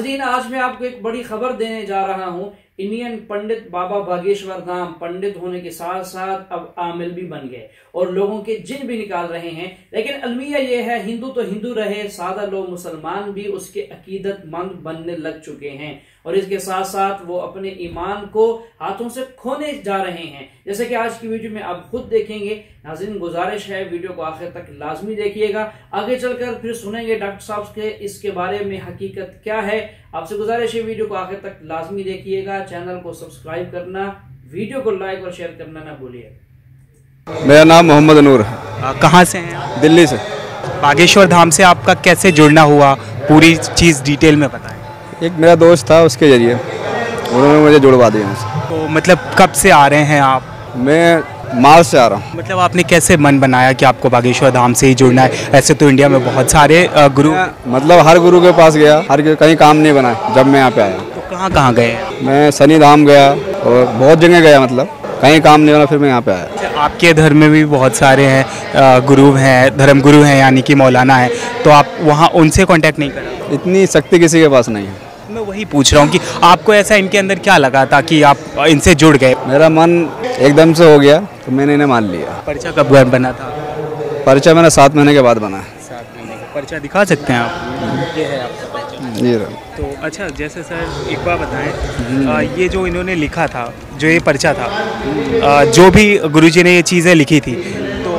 नाज़रीन, आज मैं आपको एक बड़ी खबर देने जा रहा हूँ। इंडियन पंडित बाबा बागेश्वर धाम पंडित होने के साथ साथ अब आमिल भी बन गए और लोगों के जिन भी निकाल रहे हैं। लेकिन अलमिया ये है, हिंदू तो हिंदू रहे, सादा लोग मुसलमान भी उसके अकीदतमंद बनने लग चुके हैं और इसके साथ साथ वो अपने ईमान को हाथों से खोने जा रहे हैं, जैसे कि आज की वीडियो में आप खुद देखेंगे। नाज़रीन, गुजारिश है वीडियो को आखिर तक लाजमी देखिएगा, आगे चलकर फिर सुनेंगे डॉक्टर साहब के इसके बारे में हकीकत क्या है। आपसे गुजारिश है वीडियो को आखिर तक लाजमी देखिएगा, चैनल को सब्सक्राइब करना, वीडियो को लाइक और शेयर करना ना भूलिए। मेरा नाम मोहम्मद नूर है। कहाँ से हैं आप? दिल्ली से। बागेश्वर धाम से आपका कैसे जुड़ना हुआ, पूरी चीज़ डिटेल में बताएं। एक मेरा दोस्त था, उसके जरिए उन्होंने मुझे जुड़वा दिया उनसे। तो मतलब कब से आ रहे हैं आप? मैं मार्च से आ रहा हूँ। मतलब आपने कैसे मन बनाया कि आपको बागेश्वर धाम से ही जुड़ना है? ऐसे तो इंडिया में बहुत सारे गुरु, मतलब हर गुरु के पास गया, कहीं काम नहीं बना जब मैं यहाँ पे आया। तो कहाँ कहाँ गए? मैं शनि धाम गया और बहुत जगह गया, मतलब कहीं काम नहीं बना, फिर मैं यहाँ पे आया। आपके धर्म में भी बहुत सारे हैं, गुरु हैं, धर्म गुरु हैं, यानी कि मौलाना है, तो आप वहाँ उनसे कांटेक्ट नहीं करा? इतनी शक्ति किसी के पास नहीं है। मैं वही पूछ रहा हूँ कि आपको ऐसा इनके अंदर क्या लगा था कि आप इनसे जुड़ गए? मेरा मन एकदम से हो गया तो मैंने इन्हें मान लिया। पर्चा कब बना था? पर्चा मैंने 7 महीने के बाद बना। 7 महीने का पर्चा दिखा सकते हैं आप? ये है आपका पर्चा जी। तो अच्छा, जैसे सर एक बार बताएं, ये जो इन्होंने लिखा था, जो ये पर्चा था, जो भी गुरुजी ने ये चीज़ें लिखी थी, तो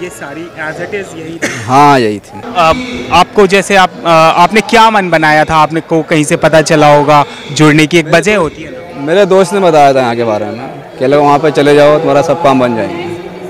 ये सारी एज इट इज़ यही थी? हाँ, यही थी। आपको जैसे आपने क्या मन बनाया था? आपने को कहीं से पता चला होगा, जुड़ने की एक वजह होती है ना? मेरे दोस्त ने बताया था यहाँ के बारे में कि लोग वहाँ पे चले जाओ, तुम्हारा सब काम बन जाएंगे,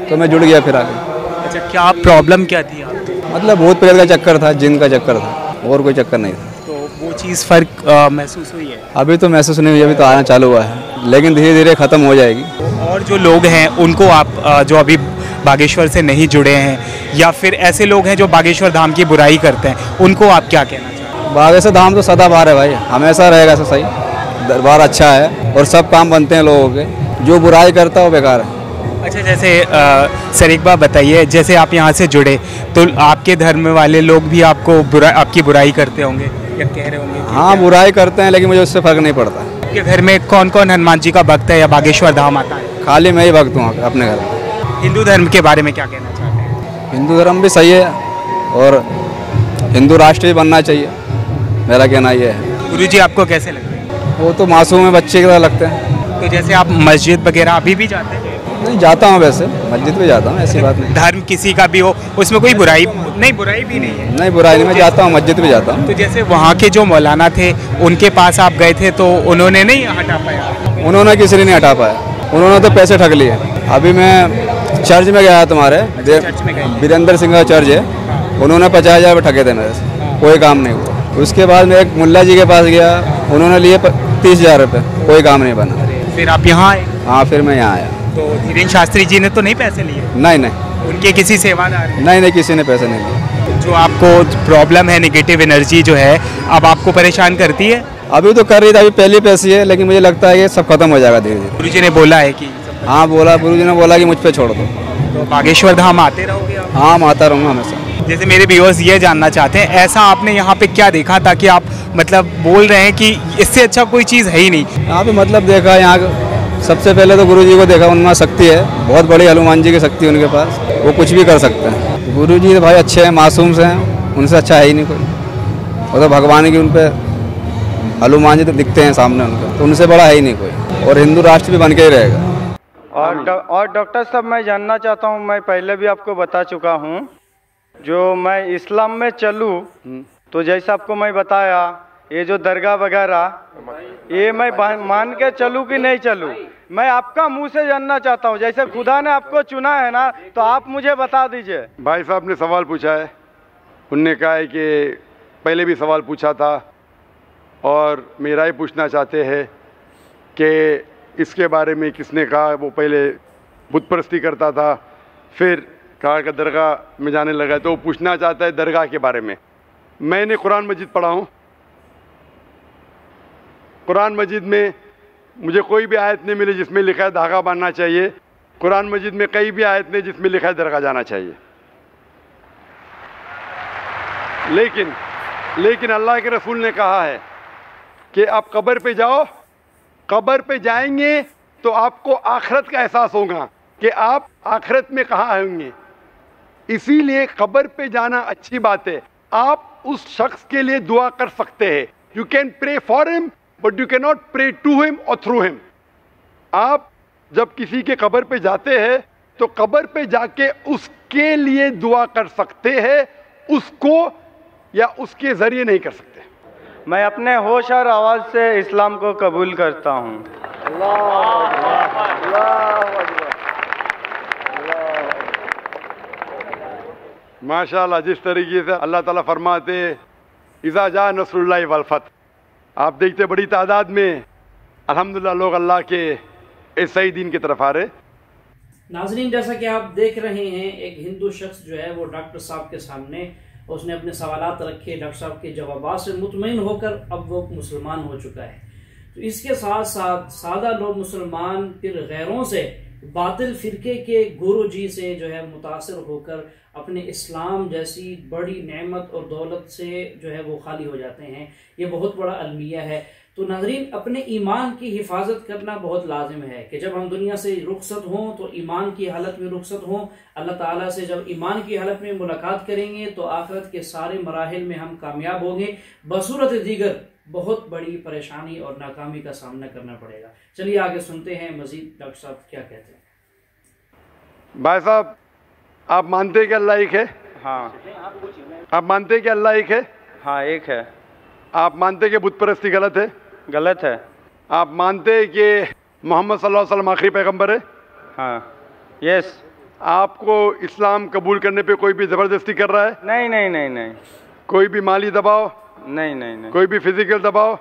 तो मैं जुड़ गया फिर आगे। अच्छा, क्या प्रॉब्लम क्या थी आपकी? मतलब भूत प्रेत का चक्कर था, जिन का चक्कर था, और कोई चक्कर नहीं था। तो वो चीज़ फ़र्क महसूस हुई है? अभी तो महसूस नहीं हुई, अभी तो आना चालू हुआ है, लेकिन धीरे धीरे ख़त्म हो जाएगी। और जो लोग हैं उनको आप जो अभी बागेश्वर से नहीं जुड़े हैं, या फिर ऐसे लोग हैं जो बागेश्वर धाम की बुराई करते हैं, उनको आप क्या कहना चाहते हैं? बागेश्वर धाम तो सदाबहार है भाई, हमेशा रहेगा ऐसा। सही दरबार अच्छा है और सब काम बनते हैं लोगों के, जो बुराई करता है वो बेकार है। अच्छा, जैसे सर एक बात बताइए, जैसे आप यहाँ से जुड़े तो आपके धर्म वाले लोग भी आपकी बुराई करते होंगे या कह रहे होंगे? हाँ, बुराई करते हैं, लेकिन मुझे उससे फ़र्क नहीं पड़ता। आपके घर में कौन कौन हनुमान जी का भक्त है या बागेश्वर धाम आता है? खाली मैं ही भक्त हूँ अपने घर में। हिंदू धर्म के बारे में क्या कहना चाहते हैं? हिंदू धर्म भी सही है और हिंदू राष्ट्र भी बनना चाहिए, मेरा कहना ये है। गुरुजी आपको कैसे लगते हैं? वो तो मासूम बच्चे की तरह लगते हैं। तो जैसे आप मस्जिद वगैरह अभी भी जाते हैं? नहीं, जाता हूँ, वैसे मस्जिद भी जाता हूँ, ऐसी बात नहीं। धर्म किसी का भी हो, उसमें कोई बुराई नहीं, बुराई भी नहीं है। नहीं, बुराई नहीं, मैं जाता हूँ, मस्जिद भी जाता हूँ। तो जैसे वहाँ के जो मौलाना थे, उनके पास आप गए थे तो उन्होंने नहीं हटा पाया? उन्होंने किसी ने नहीं हटा पाया, उन्होंने तो पैसे ठग लिए। अभी मैं चर्च में गया तुम्हारे, चर्च में गए? वीरेंद्र सिंह का चर्च है, उन्होंने 50,000 ठगे थे मेरे से, कोई काम नहीं हुआ। उसके बाद मैं एक मुल्ला जी के पास गया, उन्होंने लिए 30,000 रुपये, कोई काम नहीं बना। फिर आप यहाँ आए? हाँ, फिर मैं यहाँ आया। तो धीरेन्द्र शास्त्री जी ने तो नहीं पैसे लिए? नहीं नहीं, उनके किसी सेवादार? नहीं, किसी ने पैसे नहीं लिए। जो आपको प्रॉब्लम है, नेगेटिव एनर्जी जो है, अब आपको परेशान करती है? अभी तो कर रही थी, अभी पहली पैसी है, लेकिन मुझे लगता है कि सब खत्म हो जाएगा धीरे धीरे। गुरुजी ने बोला है कि? हाँ, बोला, गुरुजी ने बोला कि मुझ पे छोड़ दो। तो बागेश्वर धाम आते रहोगे आप? हाँ, मैं आता रहूँगा हमेशा। जैसे मेरे व्यूअर्स ये जानना चाहते हैं, ऐसा आपने यहाँ पे क्या देखा था कि आप मतलब बोल रहे हैं कि इससे अच्छा कोई चीज़ है ही नहीं? यहाँ पे मतलब देखा, यहाँ सबसे पहले तो गुरुजी को देखा, उनमें शक्ति है, बहुत बड़ी हनुमान जी की शक्ति उनके पास, वो कुछ भी कर सकते हैं। गुरुजी तो भाई अच्छे हैं, मासूम से हैं, उनसे अच्छा है ही नहीं कोई। वो तो भगवान की उन पर हनुमान जी तो दिखते हैं सामने उनके, तो उनसे बड़ा है ही नहीं कोई, और हिंदू राष्ट्र भी बन के ही रहेगा। और डॉक्टर साहब, मैं जानना चाहता हूँ, मैं पहले भी आपको बता चुका हूँ, जो मैं इस्लाम में चलूँ तो जैसा आपको मैं बताया, ये जो दरगाह वगैरह, ये मैं मान के चलूँ कि नहीं चलूँ? मैं आपका मुंह से जानना चाहता हूँ। जैसे खुदा ने आपको चुना है ना, तो आप मुझे बता दीजिए। भाई साहब ने सवाल पूछा है, उनने कहा है कि पहले भी सवाल पूछा था और मेरा ही पूछना चाहते हैं कि इसके बारे में किसने कहा। वो पहले बुत परस्ती करता था, फिर कहा कि दरगाह में जाने लगा, तो वो पूछना चाहता है दरगाह के बारे में। मैंने कुरान मजीद पढ़ा हूँ, कुरान मजीद में मुझे कोई भी आयत नहीं मिली जिसमें लिखा है धागा बांधना चाहिए। कुरान मजीद में कई भी आयत नहीं जिसमें लिखा है दरगाह जाना चाहिए। लेकिन अल्लाह के रसूल ने कहा है कि आप कब्र पे जाओ, कब्र पे जाएंगे तो आपको आखिरत का एहसास होगा कि आप आखिरत में कहाँ होंगे। इसीलिए कब्र पे जाना अच्छी बात है। आप उस शख्स के लिए दुआ कर सकते हैं। You can pray for him but you can not pray to him और थ्रू हिम। आप जब किसी के कब्र पे जाते हैं तो कब्र पे जाके उसके लिए दुआ कर सकते हैं, उसको या उसके जरिए नहीं कर सकते। मैं अपने होश और आवाज़ से इस्लाम को कबूल करता हूँ। माशाअल्लाह, जिस तरीके से अल्लाह ताला फरमाते इज़ा जा नसरुल्लाहि वल फतह, आप देखते बड़ी तादाद में अल्हम्दुलिल्लाह लोग अल्लाह के इस सही दीन की तरफ आ रहे। नाज़रीन, जैसा कि आप देख रहे हैं, एक हिंदू शख्स जो है वो डॉक्टर साहब के सामने उसने अपने सवालात रखे, डॉक्टर साहब के जवाबात से मुतमईन होकर अब वो मुसलमान हो चुका है। तो इसके साथ साथ सादा लोग मुसलमान फिर गैरों से, बातिल फिरके के गुरु जी से जो है मुतासर होकर अपने इस्लाम जैसी बड़ी नेमत और दौलत से जो है वो खाली हो जाते हैं। ये बहुत बड़ा अलमिया है। तो नाज़रीन, अपने ईमान की हिफाजत करना बहुत लाजिम है कि जब हम दुनिया से रुखसत हों तो ईमान की हालत में रुखसत हों। अल्लाह ताला से जब ईमान की हालत में मुलाकात करेंगे तो आखिरत के सारे मराहिल में हम कामयाब होंगे। बसूरत दीगर बहुत बड़ी परेशानी और नाकामी का सामना करना पड़ेगा। चलिए आगे सुनते हैं मजीद डॉक्टर साहब क्या कहते हैं। भाई साहब, आप मानते हैं कि अल्लाह एक है? हाँ। आप मानते हैं कि अल्लाह एक है? हाँ, एक है। आप मानते हैं कि बुत परस्ती गलत है? गलत है। आप मानते हैं कि मोहम्मद सल्लल्लाहु अलैहि वसल्लम आखिरी पैगंबर है? हाँ। यस। आपको इस्लाम कबूल करने पे कोई भी ज़बरदस्ती कर रहा है? नहीं नहीं नहीं नहीं। कोई भी माली दबाव? नहीं नहीं नहीं। कोई भी फिजिकल दबाव?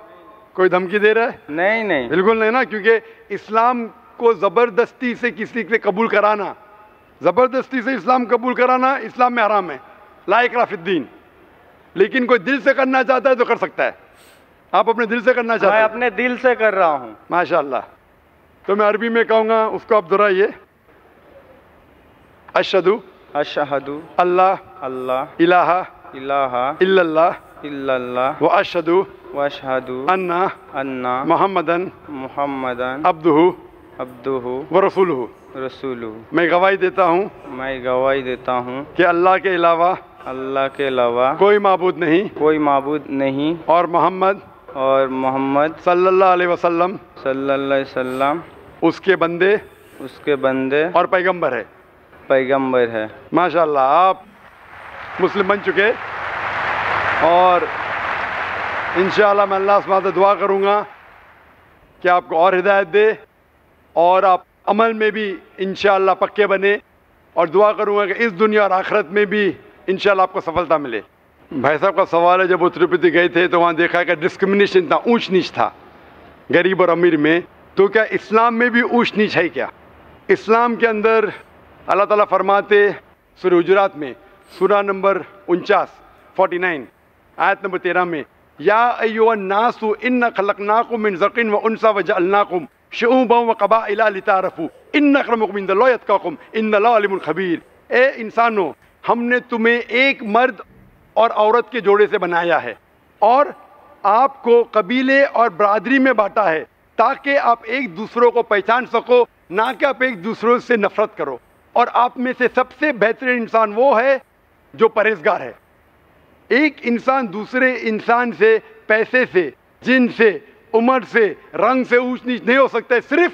कोई धमकी दे रहा है? नहीं नहीं, बिल्कुल नहीं ना, क्योंकि इस्लाम को ज़बरदस्ती से किसी से कबूल कराना, ज़बरदस्ती से इस्लाम कबूल कराना इस्लाम में हराम है, ला इकराह फिद्दीन। लेकिन कोई दिल से करना चाहता है तो कर सकता है। आप अपने दिल से करना चाहते हैं? मैं अपने दिल से कर रहा हूँ। माशाअल्लाह। तो मैं अरबी में कहूँगा, उसको आप दोहराइए। अशहदु अशहदु अल्लाह अल्लाह इलाहा इलाहा इल्लल्लाह इल्लल्लाह व अशहदु व अशहदु अन्ना अन्ना मुहम्मदन मुहम्मदन अब्दुहु अब्दुहु व रसूलुहु। रसूलुहु। मैं गवाही देता हूँ मैं गवाही देता हूँ कि अल्लाह के अलावा अल्लाह के अलावा कोई माबूद नहीं कोई माबूद नहीं और मोहम्मद सल्लल्लाहु अलैहि वसल्लम उसके बंदे और पैगंबर है। माशाअल्लाह, आप मुस्लिम बन चुके और इंशाअल्लाह मैं अल्लाह से दुआ करूँगा कि आपको और हिदायत दे और आप अमल में भी इंशाअल्लाह पक्के बने, और दुआ करूँगा कि इस दुनिया और आखिरत में भी इंशाअल्लाह आपको सफलता मिले। भाई साहब का सवाल है, जब वो तिरुपति गए थे तो वहाँ देखा कि डिस्क्रिमिनेशन था, ऊंच नीच था गरीब और अमीर में। तो क्या इस्लाम में भी ऊंच नीच है क्या? इस्लाम के अंदर अल्लाह ताला फरमाते सूरह हुजुरात में, सूरह नंबर 49 आयत नंबर 13 में, या अय्युहन नासु इन्ना खलकनाकुम मिन ज़किन व उनसा व जअलनाकुम शुऊबन व क़बाइला लितारफू इन्न अक्रमकुम इंदल्लाहि अत्क़ाकुम इन्नल्लाहा अलीमुन खबीर। ए इंसानों, हमने तुम्हें एक मर्द और औरत के जोड़े से बनाया है और आपको कबीले और बरादरी में बांटा है ताकि आप एक दूसरों को पहचान सको, ना कि आप एक दूसरों से नफरत करो। और आप में से सबसे बेहतरीन इंसान वो है जो परहेजगार है। एक इंसान दूसरे इंसान से पैसे से, जिन से, उम्र से, रंग से ऊंच नीच नहीं हो सकता है। सिर्फ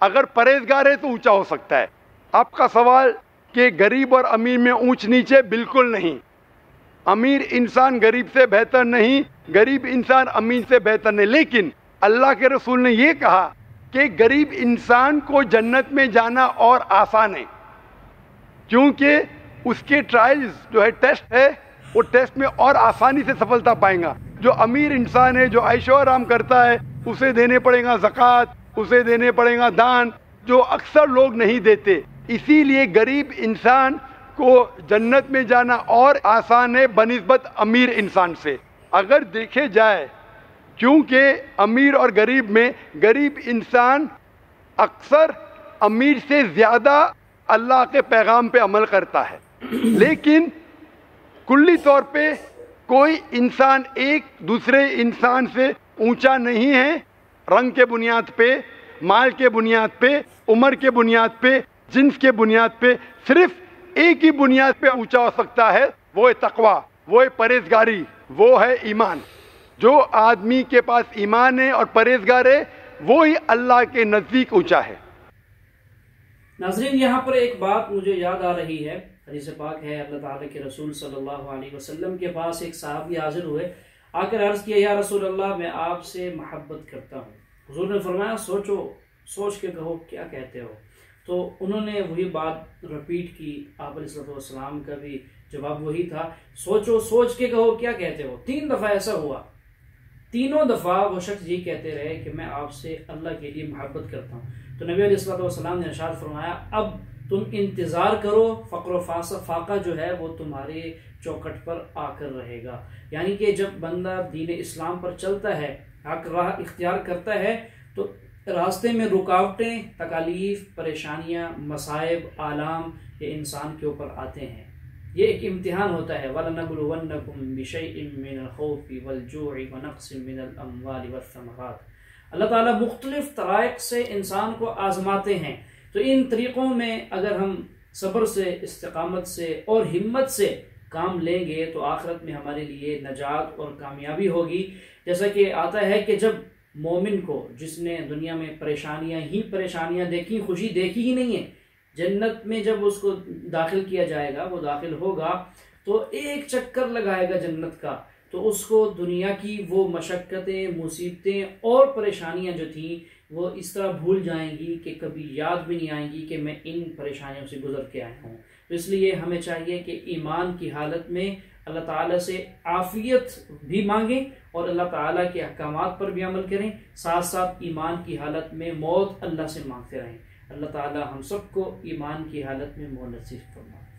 अगर परहेजगार है तो ऊंचा हो सकता है। आपका सवाल कि गरीब और अमीर में ऊंच नीचे, बिल्कुल नहीं। अमीर इंसान गरीब से बेहतर नहीं, गरीब इंसान अमीर से बेहतर नहीं। लेकिन अल्लाह के रसूल ने ये कहा कि गरीब इंसान को जन्नत में जाना और आसान है, क्योंकि उसके ट्रायल्स जो है, टेस्ट है, वो टेस्ट में और आसानी से सफलता पाएगा। जो अमीर इंसान है, जो ऐशो आराम करता है, उसे देने पड़ेगा ज़कात, उसे देने पड़ेगा दान, जो अक्सर लोग नहीं देते। इसीलिए गरीब इंसान को जन्नत में जाना और आसान है बनिस्बत अमीर इंसान से, अगर देखे जाए। क्योंकि अमीर और गरीब में गरीब इंसान अक्सर अमीर से ज़्यादा अल्लाह के पैगाम पे अमल करता है, लेकिन कुल्ली तौर पे कोई इंसान एक दूसरे इंसान से ऊंचा नहीं है। रंग के बुनियाद पे, माल के बुनियाद पे, उम्र के बुनियाद पे, जिन्स के बुनियाद पे, सिर्फ एक ही बुनियाद पे ऊंचा हो सकता है, वो है तकवा, वो है परहेजगारी, वो है ईमान। जो आदमी के पास ईमान है और परहेजगार है, वो ही अल्लाह के नजदीक ऊंचा है। नाज़रीन, यहाँ पर एक बात मुझे याद आ रही है। हदीस पाक है, अल्लाह ताला के रसूल सल्लल्लाहु अलैहि वसल्लम के पास एक सहाबी हाजिर हुए, आकर अर्ज किया, या रसूल अल्लाह, मैं आपसे मोहब्बत करता हूँ। हुजूर ने फरमाया, सोचो, सोच के कहो क्या कहते हो। तो उन्होंने वही बात रिपीट की। आप अलैहिस्सलाम का भी जवाब वही था, सोचो, सोच के कहो क्या कहते हो। 3 दफा ऐसा हुआ। तीनों दफा वो शख्स ये कहते रहे कि मैं आपसे अल्लाह के लिए मोहब्बत करता हूँ। तो नबी अलैहिस्सलाम ने इरशाद फरमाया, अब तुम इंतजार करो, फ़क्र फाका जो है वो तुम्हारे चौखट पर आकर रहेगा। यानी कि जब बंदा दीन इस्लाम पर चलता है, हक राह इख्तियार करता है, तो रास्ते में रुकावटें, तकालीफ, परेशानियां, मसाइब, आलाम ये इंसान के ऊपर आते हैं। ये एक इम्तिहान होता है। वलनबलुवन्नकुम बिशैइन मिनल खौफि वल-जू'i व नक़्सिन मिनल अम्वालि वस्समरात। अल्लाह ताला मुख्तलिफ तराइक़ से इंसान को आजमाते हैं। तो इन तरीक़ों में अगर हम सब्र से, इस्तिक़ामत से और हिम्मत से काम लेंगे तो आखिरत में हमारे लिए नजात और कामयाबी होगी। जैसा कि आता है कि जब मोमिन को, जिसने दुनिया में परेशानियां ही परेशानियां देखी, खुशी देखी ही नहीं है, जन्नत में जब उसको दाखिल किया जाएगा, वो दाखिल होगा तो एक चक्कर लगाएगा जन्नत का, तो उसको दुनिया की वो मशक्क़तें, मुसीबतें और परेशानियां जो थी वो इस तरह भूल जाएंगी कि कभी याद भी नहीं आएंगी कि मैं इन परेशानियों से गुजर के आया हूँ। तो इसलिए हमें चाहिए कि ईमान की हालत में अल्लाह ताला से आफियत भी मांगें और अल्लाह ताला के अहकामात पर भी अमल करें, साथ साथ ईमान की हालत में मौत अल्लाह से मांगते रहें। अल्लाह ताला हम सबको ईमान की हालत में मौत नसीब फरमाए।